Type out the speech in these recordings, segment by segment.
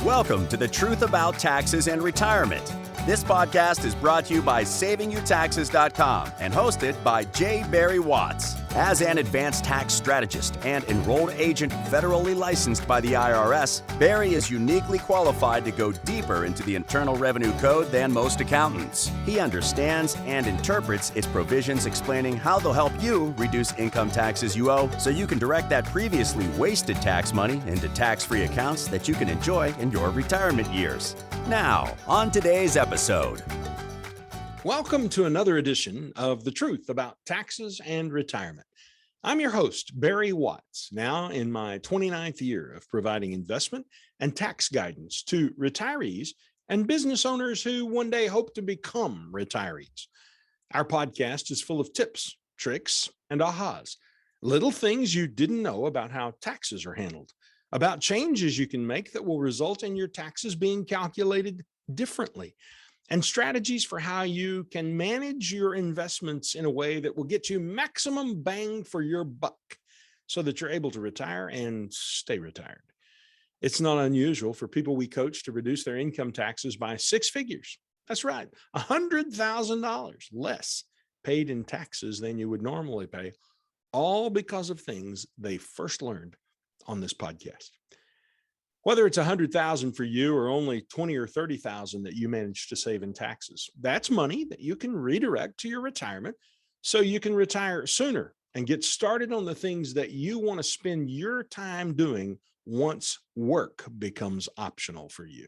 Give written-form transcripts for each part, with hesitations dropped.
Welcome to The Truth About Taxes and Retirement. This podcast is brought to you by SavingYouTaxes.com and hosted by J. Barry Watts. As an advanced tax strategist and enrolled agent federally licensed by the IRS, Barry is uniquely qualified to go deeper into the Internal Revenue Code than most accountants. He understands and interprets its provisions, explaining how they'll help you reduce income taxes you owe so you can direct that previously wasted tax money into tax-free accounts that you can enjoy in your retirement years. Now, on today's episode. Welcome to another edition of The Truth About Taxes and Retirement. I'm your host, Barry Watts, now in my 29th year of providing investment and tax guidance to retirees and business owners who one day hope to become retirees. Our podcast is full of tips, tricks, and ahas, little things you didn't know about how taxes are handled, about changes you can make that will result in your taxes being calculated differently, and strategies for how you can manage your investments in a way that will get you maximum bang for your buck so that you're able to retire and stay retired. It's not unusual for people we coach to reduce their income taxes by six figures. That's right, $100,000 less paid in taxes than you would normally pay, all because of things they first learned on this podcast. Whether it's $100,000 for you or only $20,000 or $30,000 that you manage to save in taxes, that's money that you can redirect to your retirement so you can retire sooner and get started on the things that you want to spend your time doing once work becomes optional for you.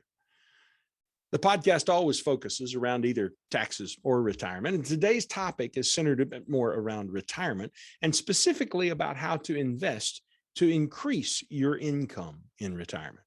The podcast always focuses around either taxes or retirement, and today's topic is centered a bit more around retirement and specifically about how to invest to increase your income in retirement.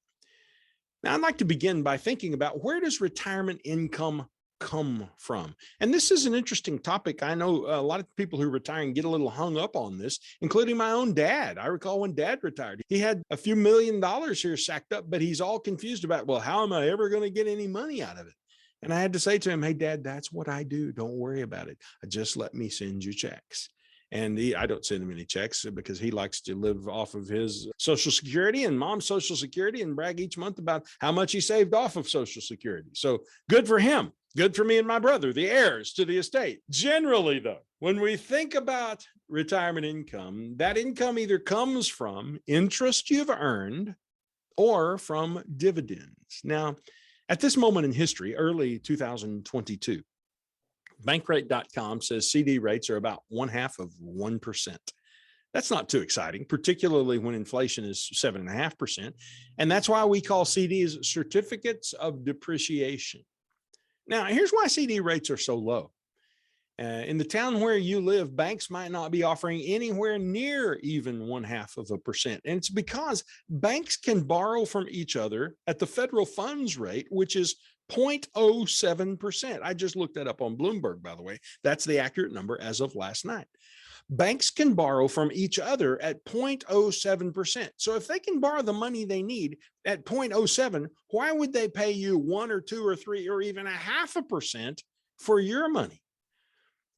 Now, I'd like to begin by thinking about, where does retirement income come from? And this is an interesting topic. I know a lot of people who retire and get a little hung up on this, including my own dad. I recall when Dad retired, he had a few $1 million here sacked up, but he's all confused about, well, how am I ever going to get any money out of it? And I had to say to him, hey, Dad, that's what I do. Don't worry about it. Just let me send you checks. And I don't send him any checks because he likes to live off of his Social Security and Mom's Social Security and brag each month about how much he saved off of Social Security. So good for him. Good for me and my brother, the heirs to the estate. Generally, though, when we think about retirement income, that income either comes from interest you've earned or from dividends. Now, at this moment in history, early 2022, Bankrate.com says CD rates are about 0.5%. That's not too exciting, particularly when inflation is 7.5%. And that's why we call CDs certificates of depreciation. Now, here's why CD rates are so low. In the town where you live, banks might not be offering anywhere near even 0.5%. And it's because banks can borrow from each other at the federal funds rate, which is 0.07%. I just looked that up on Bloomberg, by the way. That's the accurate number as of last night. Banks can borrow from each other at 0.07%. So if they can borrow the money they need at 0.07, why would they pay you 1 or 2 or 3 or even 0.5% for your money?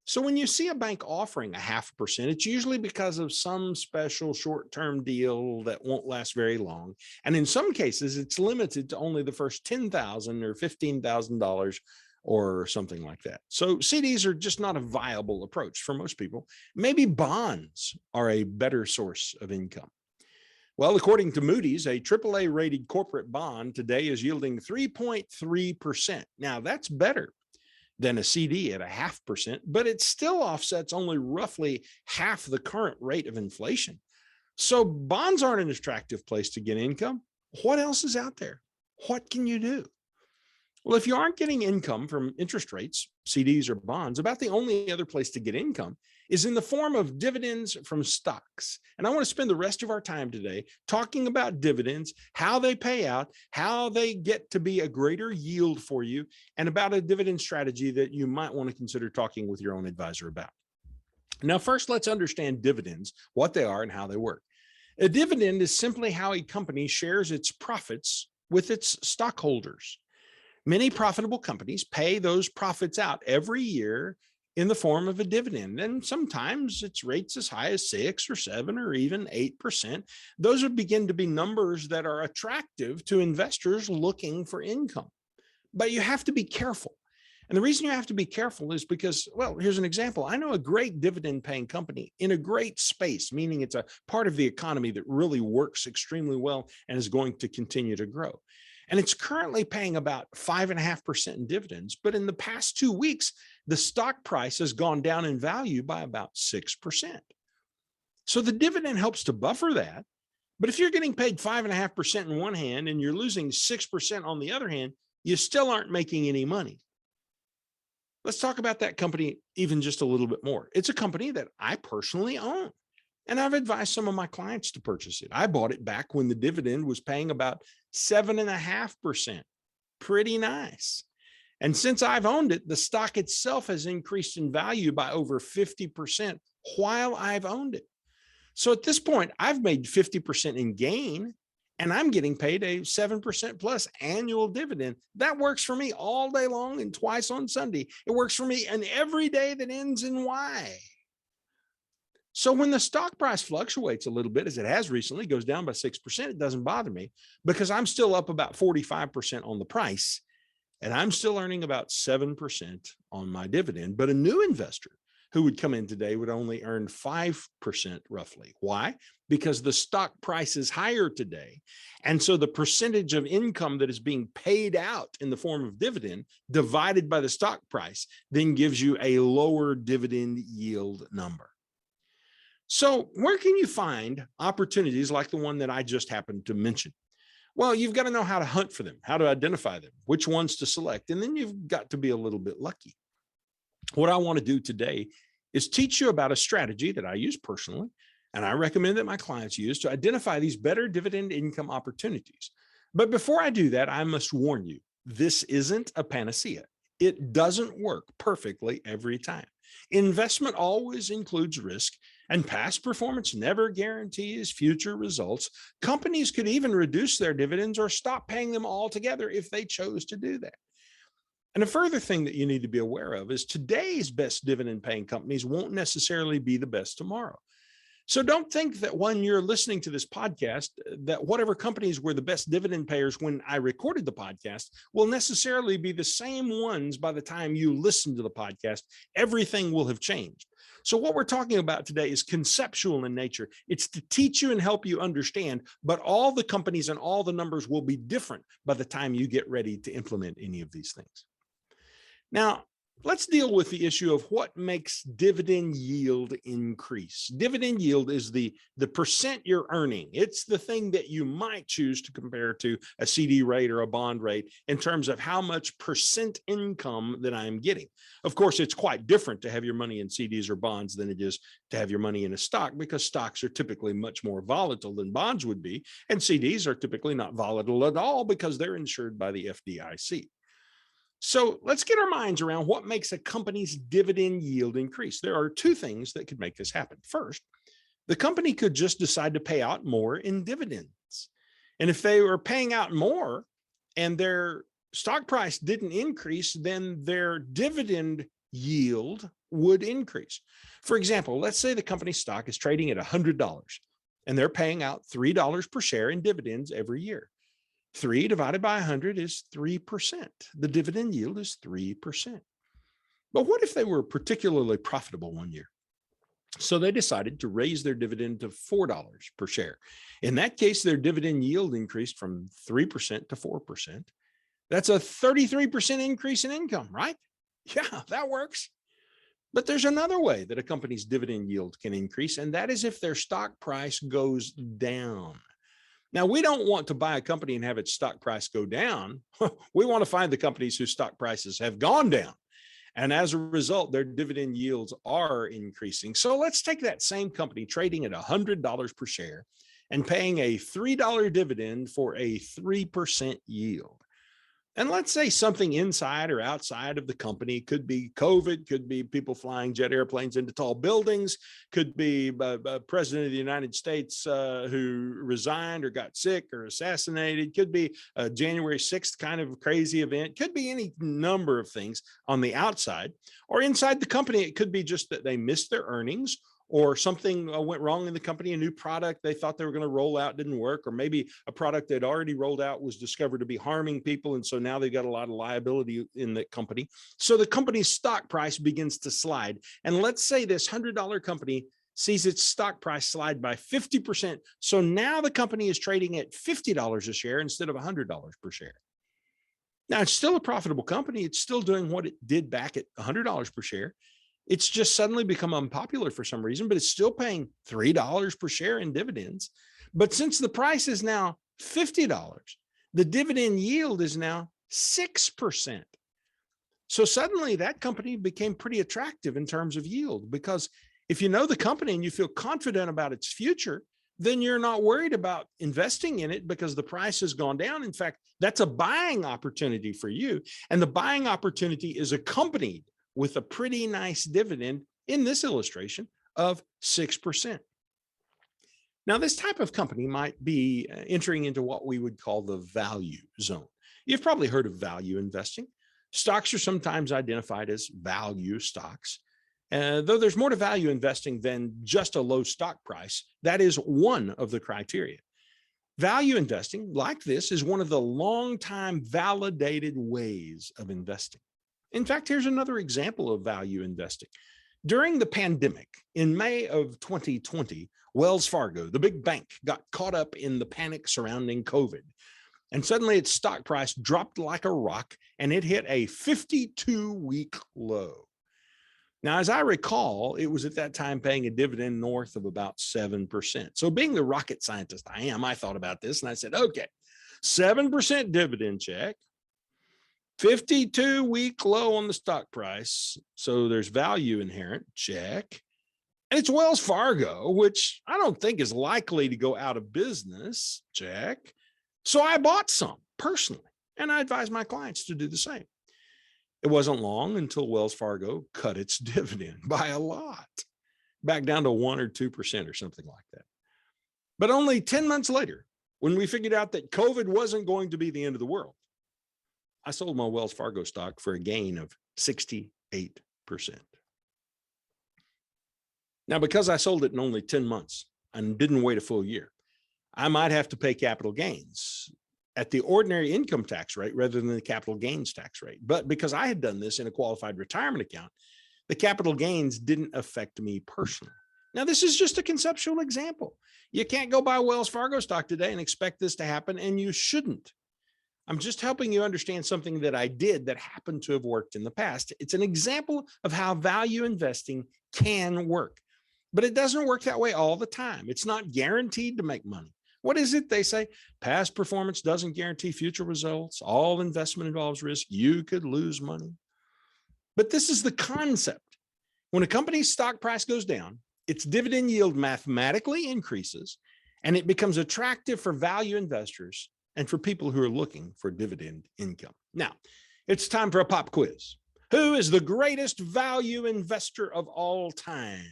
So when you see a bank offering 0.5%, it's usually because of some special short-term deal that won't last very long. And in some cases, it's limited to only the first $10,000 or $15,000 or something like that. So CDs are just not a viable approach for most people. Maybe bonds are a better source of income. Well, according to Moody's, a AAA rated corporate bond today is yielding 3.3%. Now, that's better than a CD at 0.5%, but it still offsets only roughly half the current rate of inflation. So bonds aren't an attractive place to get income. What else is out there? What can you do? Well, if you aren't getting income from interest rates, CDs or bonds, about the only other place to get income is in the form of dividends from stocks. And I want to spend the rest of our time today talking about dividends, how they pay out, how they get to be a greater yield for you, and about a dividend strategy that you might want to consider talking with your own advisor about. Now, first, let's understand dividends, what they are and how they work. A dividend is simply how a company shares its profits with its stockholders. Many profitable companies pay those profits out every year in the form of a dividend. And sometimes it's rates as high as 6 or 7 or even 8%. Those would begin to be numbers that are attractive to investors looking for income. But you have to be careful. And the reason you have to be careful is because, well, here's an example. I know a great dividend paying company in a great space, meaning it's a part of the economy that really works extremely well and is going to continue to grow. And it's currently paying about 5.5% in dividends. But in the past 2 weeks, the stock price has gone down in value by about 6%. So the dividend helps to buffer that. But if you're getting paid 5.5% in one hand and you're losing 6% on the other hand, you still aren't making any money. Let's talk about that company even just a little bit more. It's a company that I personally own, and I've advised some of my clients to purchase it. I bought it back when the dividend was paying about 7.5%. Pretty nice. And since I've owned it, the stock itself has increased in value by over 50% while I've owned it. So at this point, I've made 50% in gain, and I'm getting paid a 7% plus annual dividend. That works for me all day long and twice on Sunday. It works for me and every day that ends in Y. So when the stock price fluctuates a little bit, as it has recently, goes down by 6%, it doesn't bother me because I'm still up about 45% on the price, and I'm still earning about 7% on my dividend. But a new investor who would come in today would only earn 5% roughly. Why? Because the stock price is higher today. And so the percentage of income that is being paid out in the form of dividend divided by the stock price then gives you a lower dividend yield number. So where can you find opportunities like the one that I just happened to mention? Well, you've got to know how to hunt for them, how to identify them, which ones to select, and then you've got to be a little bit lucky. What I want to do today is teach you about a strategy that I use personally, and I recommend that my clients use to identify these better dividend income opportunities. But before I do that, I must warn you, this isn't a panacea. It doesn't work perfectly every time. Investment always includes risk, and past performance never guarantees future results. Companies could even reduce their dividends or stop paying them altogether if they chose to do that. And a further thing that you need to be aware of is today's best dividend paying companies won't necessarily be the best tomorrow. So don't think that when you're listening to this podcast, that whatever companies were the best dividend payers when I recorded the podcast will necessarily be the same ones by the time you listen to the podcast. Everything will have changed. So what we're talking about today is conceptual in nature. It's to teach you and help you understand, but all the companies and all the numbers will be different by the time you get ready to implement any of these things. Now, let's deal with the issue of what makes dividend yield increase. Dividend yield is the percent you're earning. It's the thing that you might choose to compare to a CD rate or a bond rate in terms of how much percent income that I'm getting. Of course, it's quite different to have your money in CDs or bonds than it is to have your money in a stock, because stocks are typically much more volatile than bonds would be, and CDs are typically not volatile at all because they're insured by the FDIC. So let's get our minds around what makes a company's dividend yield increase. There are two things that could make this happen. First, the company could just decide to pay out more in dividends. And if they were paying out more and their stock price didn't increase, then their dividend yield would increase. For example, let's say the company's stock is trading at $100 and they're paying out $3 per share in dividends every year. 3 divided by 100 is 3%. The dividend yield is 3%. But what if they were particularly profitable one year? So they decided to raise their dividend to $4 per share. In that case, their dividend yield increased from 3% to 4%. That's a 33% increase in income, right? Yeah, that works. But there's another way that a company's dividend yield can increase, and that is if their stock price goes down. Now, we don't want to buy a company and have its stock price go down. We want to find the companies whose stock prices have gone down. And as a result, their dividend yields are increasing. So let's take that same company trading at $100 per share and paying a $3 dividend for a 3% yield. And let's say something inside or outside of the company, could be COVID, could be people flying jet airplanes into tall buildings, could be president of the United States who resigned or got sick or assassinated, could be a January 6th kind of crazy event, could be any number of things on the outside. Or inside the company, it could be just that they missed their earnings, or something went wrong in the company, a new product they thought they were going to roll out didn't work, or maybe a product they'd already rolled out was discovered to be harming people, and so now they've got a lot of liability in the company. So the company's stock price begins to slide. And let's say this $100 company sees its stock price slide by 50%. So now the company is trading at $50 a share instead of $100 per share. Now, it's still a profitable company. It's still doing what it did back at $100 per share. It's just suddenly become unpopular for some reason, but it's still paying $3 per share in dividends. But since the price is now $50, the dividend yield is now 6%. So suddenly that company became pretty attractive in terms of yield, because if you know the company and you feel confident about its future, then you're not worried about investing in it because the price has gone down. In fact, that's a buying opportunity for you. And the buying opportunity is accompanied with a pretty nice dividend in this illustration of 6%. Now, this type of company might be entering into what we would call the value zone. You've probably heard of value investing. Stocks are sometimes identified as value stocks. Though there's more to value investing than just a low stock price, that is one of the criteria. Value investing, like this, is one of the long-time validated ways of investing. In fact, here's another example of value investing. During the pandemic, in May of 2020, Wells Fargo, the big bank, got caught up in the panic surrounding COVID. And suddenly its stock price dropped like a rock, and it hit a 52-week low. Now, as I recall, it was at that time paying a dividend north of about 7%. So being the rocket scientist I am, I thought about this and I said, okay, 7% dividend check, 52-week low on the stock price. So there's value inherent, check. And it's Wells Fargo, which I don't think is likely to go out of business, check. So I bought some personally, and I advise my clients to do the same. It wasn't long until Wells Fargo cut its dividend by a lot, back down to 1 or 2% or something like that. But only 10 months later, when we figured out that COVID wasn't going to be the end of the world, I sold my Wells Fargo stock for a gain of 68%. Now, because I sold it in only 10 months and didn't wait a full year, I might have to pay capital gains at the ordinary income tax rate rather than the capital gains tax rate. But because I had done this in a qualified retirement account, the capital gains didn't affect me personally. Now, this is just a conceptual example. You can't go buy Wells Fargo stock today and expect this to happen, and you shouldn't. I'm just helping you understand something that I did that happened to have worked in the past. It's an example of how value investing can work, but it doesn't work that way all the time. It's not guaranteed to make money. What is it? They say past performance doesn't guarantee future results. All investment involves risk. You could lose money. But this is the concept. When a company's stock price goes down, its dividend yield mathematically increases, and it becomes attractive for value investors and for people who are looking for dividend income. Now, it's time for a pop quiz. Who is the greatest value investor of all time?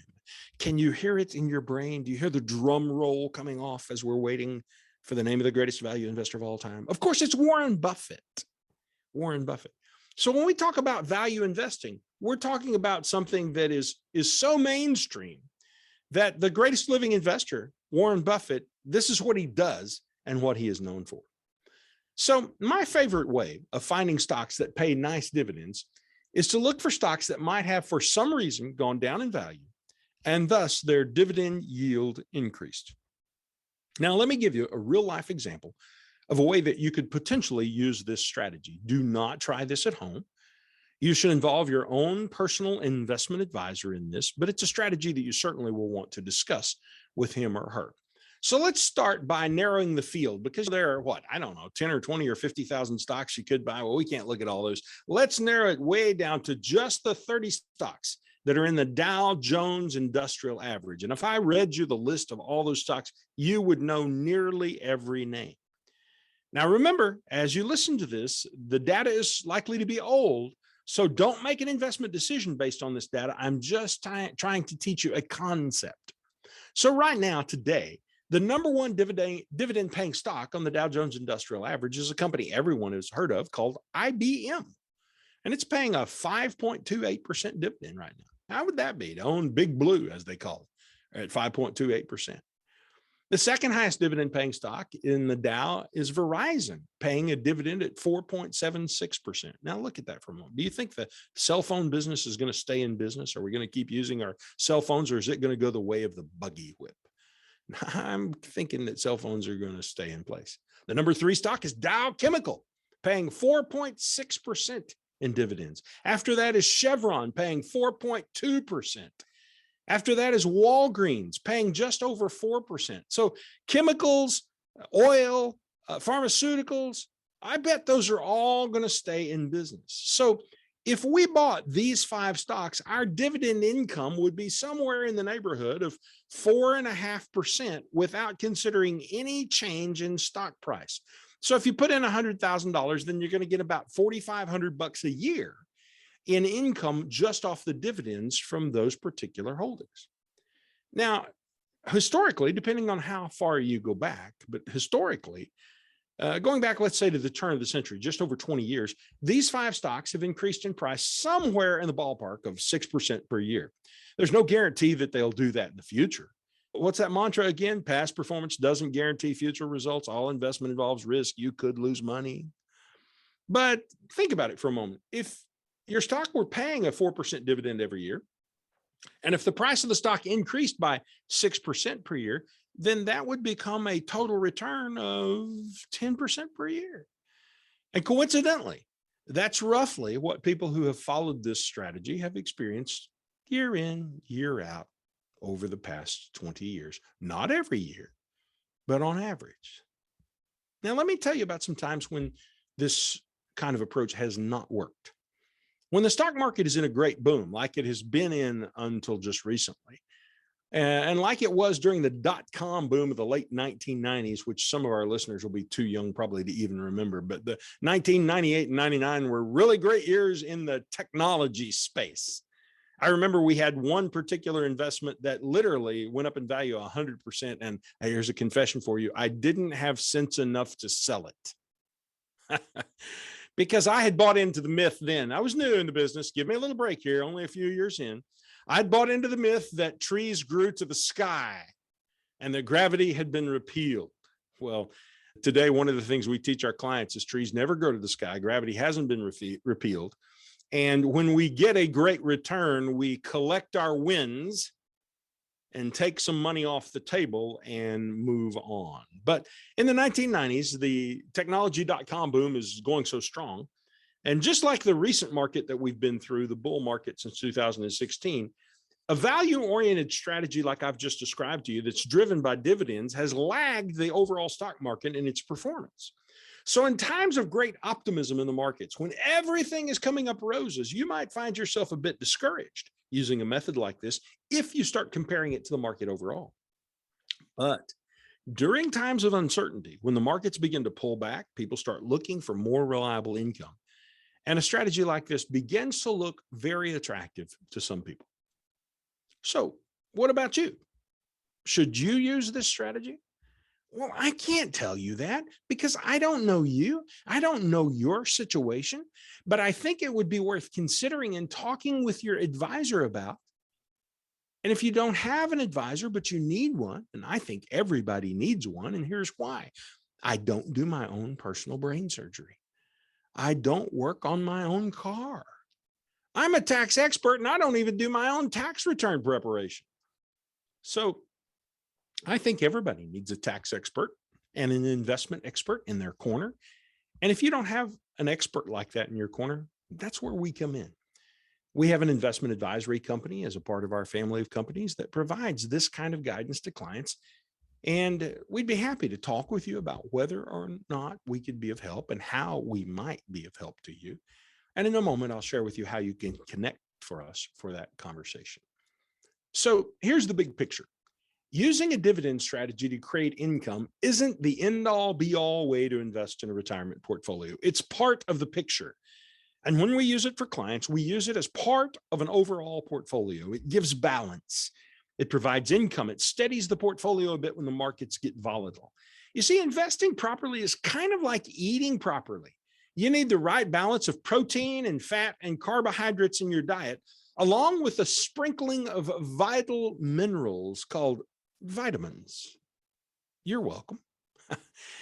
Can you hear it in your brain? Do you hear the drum roll coming off as we're waiting for the name of the greatest value investor of all time? Of course, it's Warren Buffett. Warren Buffett. So when we talk about value investing, we're talking about something that is so mainstream that the greatest living investor, Warren Buffett, this is what he does and what he is known for. So my favorite way of finding stocks that pay nice dividends is to look for stocks that might have, for some reason, gone down in value, and thus their dividend yield increased. Now, let me give you a real life example of a way that you could potentially use this strategy. Do not try this at home. You should involve your own personal investment advisor in this, but it's a strategy that you certainly will want to discuss with him or her. So let's start by narrowing the field, because there are, 10 or 20 or 50,000 stocks you could buy. Well, we can't look at all those. Let's narrow it way down to just the 30 stocks that are in the Dow Jones Industrial Average. And if I read you the list of all those stocks, you would know nearly every name. Now, remember, as you listen to this, the data is likely to be old. So don't make an investment decision based on this data. I'm just trying to teach you a concept. So right now, today, the number one dividend paying stock on the Dow Jones Industrial Average is a company everyone has heard of called IBM. And it's paying a 5.28% dividend right now. How would that be to own Big Blue, as they call it, at 5.28%? The second highest dividend paying stock in the Dow is Verizon, paying a dividend at 4.76%. Now look at that for a moment. Do you think the cell phone business is going to stay in business? Are we going to keep using our cell phones, or is it going to go the way of the buggy whip? I'm thinking that cell phones are going to stay in place. The number three stock is Dow Chemical, paying 4.6% in dividends. After that is Chevron, paying 4.2%. After that is Walgreens, paying just over 4%. So chemicals, oil, pharmaceuticals, I bet those are all going to stay in business. So if we bought these five stocks, our dividend income would be somewhere in the neighborhood of 4.5% without considering any change in stock price. So if you put in $100,000, then you're going to get about $4,500 a year in income just off the dividends from those particular holdings. Now, historically, depending on how far you go back, but historically, going back, let's say to the turn of the century, just over 20 years, these five stocks have increased in price somewhere in the ballpark of 6% per year. There's no guarantee that they'll do that in the future. What's that mantra again? Past performance doesn't guarantee future results. All investment involves risk. You could lose money. But think about it for a moment. If your stock were paying a 4% dividend every year, and if the price of the stock increased by 6% per year, then that would become a total return of 10% per year. And coincidentally, that's roughly what people who have followed this strategy have experienced year in, year out over the past 20 years. Not every year, but on average. Now, let me tell you about some times when this kind of approach has not worked. When the stock market is in a great boom, like it has been in until just recently, and like it was during the dot-com boom of the late 1990s, which some of our listeners will be too young probably to even remember, but the 1998 and 99 were really great years in the technology space. I remember we had one particular investment that literally went up in value 100%. And here's a confession for you. I didn't have sense enough to sell it. Because I had bought into the myth then. I was new in the business. Give me a little break here, only a few years in. I'd bought into the myth that trees grew to the sky and that gravity had been repealed. Well, today, one of the things we teach our clients is trees never grow to the sky. Gravity hasn't been repealed. And when we get a great return, we collect our wins and take some money off the table and move on. But in the 1990s, the technology.com boom is going so strong. And just like the recent market that we've been through, the bull market since 2016, a value-oriented strategy like I've just described to you that's driven by dividends has lagged the overall stock market in its performance. So in times of great optimism in the markets, when everything is coming up roses, you might find yourself a bit discouraged using a method like this if you start comparing it to the market overall. But during times of uncertainty, when the markets begin to pull back, people start looking for more reliable income. And a strategy like this begins to look very attractive to some people. So what about you? Should you use this strategy? Well, I can't tell you that because I don't know you. I don't know your situation, but I think it would be worth considering and talking with your advisor about. And if you don't have an advisor, but you need one, and I think everybody needs one, and here's why. I don't do my own personal brain surgery. I don't work on my own car. I'm a tax expert and I don't even do my own tax return preparation. So I think everybody needs a tax expert and an investment expert in their corner. And if you don't have an expert like that in your corner, that's where we come in. We have an investment advisory company as a part of our family of companies that provides this kind of guidance to clients. And we'd be happy to talk with you about whether or not we could be of help and how we might be of help to you. And in a moment, I'll share with you how you can connect for us for that conversation. So here's the big picture. Using a dividend strategy to create income isn't the end-all be-all way to invest in a retirement portfolio. It's part of the picture. And when we use it for clients, we use it as part of an overall portfolio. It gives balance. It provides income. It steadies the portfolio a bit when the markets get volatile. You see, investing properly is kind of like eating properly. You need the right balance of protein and fat and carbohydrates in your diet, along with a sprinkling of vital minerals called vitamins. You're welcome.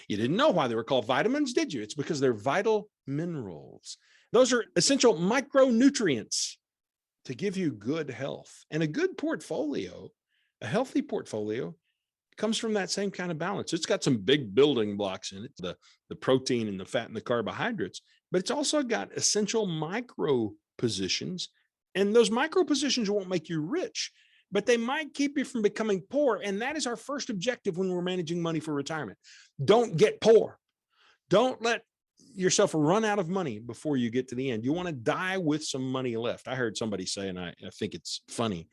You didn't know why they were called vitamins, did you? It's because they're vital minerals. Those are essential micronutrients to give you good health. And a good portfolio, a healthy portfolio, comes from that same kind of balance. It's got some big building blocks in it, the protein and the fat and the carbohydrates, but it's also got essential micro positions. And those micro positions won't make you rich, but they might keep you from becoming poor. And that is our first objective when we're managing money for retirement. Don't get poor. Don't let yourself run out of money before you get to the end. You want to die with some money left. I heard somebody say, and I think it's funny,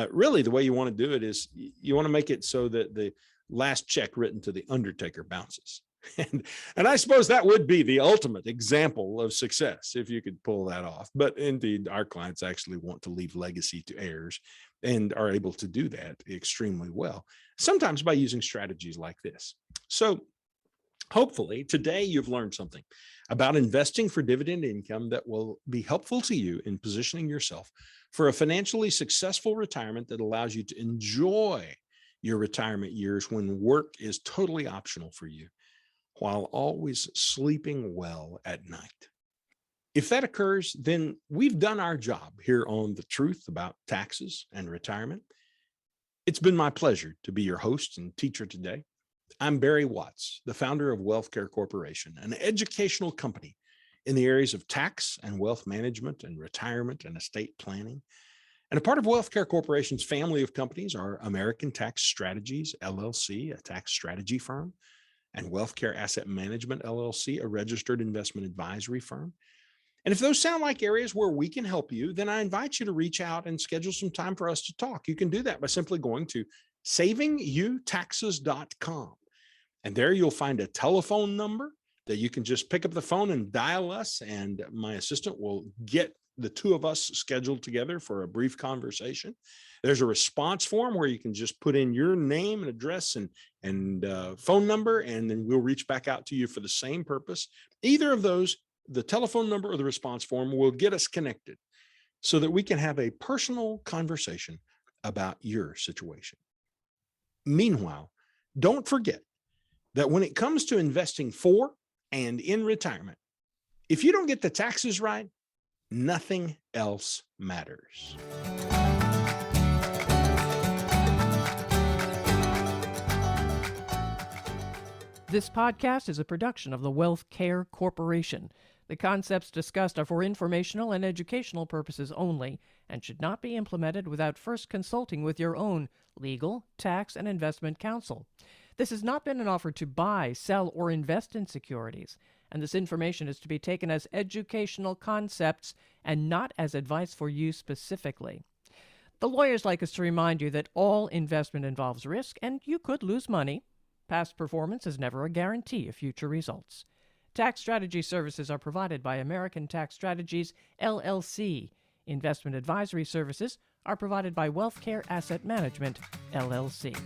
really the way you want to do it is you want to make it so that the last check written to the undertaker bounces. And I suppose that would be the ultimate example of success if you could pull that off. But indeed, our clients actually want to leave legacy to heirs and are able to do that extremely well, sometimes by using strategies like this. So hopefully today you've learned something about investing for dividend income that will be helpful to you in positioning yourself for a financially successful retirement that allows you to enjoy your retirement years when work is totally optional for you, while always sleeping well at night. If that occurs, then we've done our job here on The Truth About Taxes and Retirement. It's been my pleasure to be your host and teacher today. I'm Barry Watts, the founder of WealthCare Corporation, an educational company in the areas of tax and wealth management and retirement and estate planning. And a part of WealthCare Corporation's family of companies are American Tax Strategies, LLC, a tax strategy firm, and WealthCare Asset Management, LLC, a registered investment advisory firm. And if those sound like areas where we can help you, then I invite you to reach out and schedule some time for us to talk. You can do that by simply going to SavingYouTaxes.com. And there you'll find a telephone number that you can just pick up the phone and dial us, and my assistant will get the two of us scheduled together for a brief conversation. There's a response form where you can just put in your name and address and phone number, and then we'll reach back out to you for the same purpose. Either of those, the telephone number or the response form, will get us connected so that we can have a personal conversation about your situation. Meanwhile, don't forget that when it comes to investing for and in retirement, if you don't get the taxes right, nothing else matters. This podcast is a production of the WealthCare Corporation. The concepts discussed are for informational and educational purposes only and should not be implemented without first consulting with your own legal, tax, and investment counsel. This has not been an offer to buy, sell, or invest in securities, and this information is to be taken as educational concepts and not as advice for you specifically. The lawyers like us to remind you that all investment involves risk, and you could lose money. Past performance is never a guarantee of future results. Tax strategy services are provided by American Tax Strategies, LLC. Investment advisory services are provided by WealthCare Asset Management, LLC.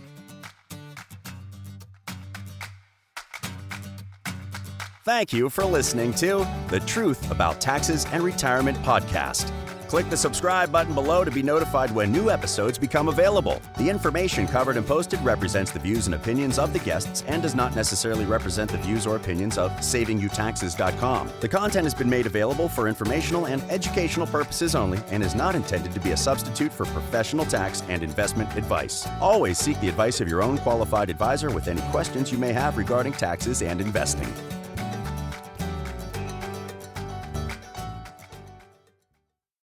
Thank you for listening to The Truth About Taxes and Retirement podcast. Click the subscribe button below to be notified when new episodes become available. The information covered and posted represents the views and opinions of the guests and does not necessarily represent the views or opinions of SavingYouTaxes.com. The content has been made available for informational and educational purposes only and is not intended to be a substitute for professional tax and investment advice. Always seek the advice of your own qualified advisor with any questions you may have regarding taxes and investing.